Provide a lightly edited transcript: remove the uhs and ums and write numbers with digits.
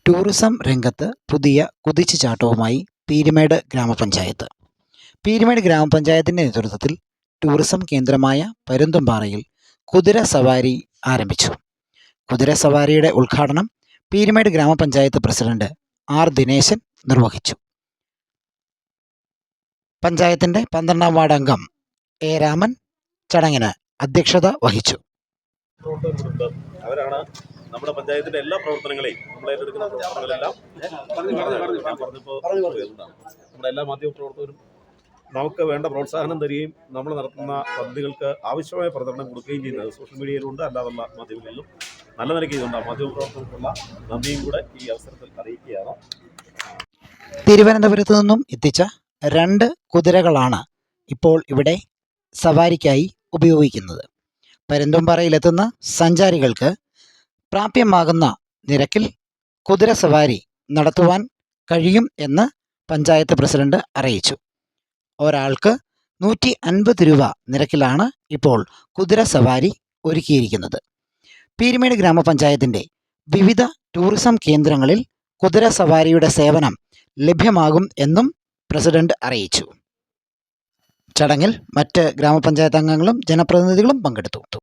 Tourism രംഗത്ത് പുതിയ കുതിച്ചുചാട്ടവുമായി പീരുമേട് ഗ്രാമപഞ്ചായത്ത്. പീരുമേട് ഗ്രാമപഞ്ചായത്തിൻ്റെ നേതൃത്വത്തിൽ ടൂറിസം കേന്ദ്രമായ പരുന്തുംപാറയിൽ കുതിര സവാരി ആരംഭിച്ചു. കുതിര സവാരിയുടെ ഉദ്ഘാടനം പീരുമേട് ഗ്രാമപഞ്ചായത്ത് പ്രസിഡന്റ് ആർ ദിനേശൻ നിർവഹിച്ചു. പഞ്ചായത്തിൻ്റെ 12ാം വാർഡ് അംഗം എ രാമൻ ചടങ്ങിന് അധ്യക്ഷത വഹിച്ചു. അവരാണ് നമ്മുടെ പഞ്ചായത്തിന്റെ എല്ലാ പ്രവർത്തനങ്ങളെയും നമ്മൾ ഏറ്റെടുക്കുന്ന പ്രവർത്തനങ്ങളെല്ലാം ഞാൻ പറഞ്ഞപ്പോൾ നമ്മുടെ എല്ലാ മാധ്യമപ്രവർത്തകരും നമുക്ക് വേണ്ട പ്രോത്സാഹനം തരികയും നമ്മൾ നടത്തുന്ന പദ്ധതികൾക്ക് ആവശ്യമായ പ്രചരണം കൊടുക്കുകയും ചെയ്യുന്നത് സോഷ്യൽ മീഡിയയിലുണ്ട്, അല്ലാതുള്ള മാധ്യമങ്ങളിലും നല്ല നിലയ്ക്ക് ഇതുണ്ട്. മാധ്യമപ്രവർത്തകർക്കുള്ള നന്ദിയും കൂടെ ഈ അവസരത്തിൽ അറിയിക്കുകയാണ്. തിരുവനന്തപുരത്ത് നിന്നും എത്തിച്ച 2 കുതിരകളാണ് ഇപ്പോൾ ഇവിടെ സവാരിക്കായി ഉപയോഗിക്കുന്നത്. പരുന്തുംപാറയിലെത്തുന്ന സഞ്ചാരികൾക്ക് പ്രാപ്യമാകുന്ന നിരക്കിൽ കുതിര സവാരി നടത്തുവാൻ കഴിയും എന്ന് പഞ്ചായത്ത് പ്രസിഡന്റ് അറിയിച്ചു. ഒരാൾക്ക് 150 രൂപ നിരക്കിലാണ് ഇപ്പോൾ കുതിര സവാരി ഒരുക്കിയിരിക്കുന്നത്. പീരുമേട് ഗ്രാമപഞ്ചായത്തിൻ്റെ വിവിധ ടൂറിസം കേന്ദ്രങ്ങളിൽ കുതിര സവാരിയുടെ സേവനം ലഭ്യമാകും എന്നും പ്രസിഡന്റ് അറിയിച്ചു. ചടങ്ങിൽ മറ്റ് ഗ്രാമപഞ്ചായത്ത് അംഗങ്ങളും ജനപ്രതിനിധികളും പങ്കെടുത്തു.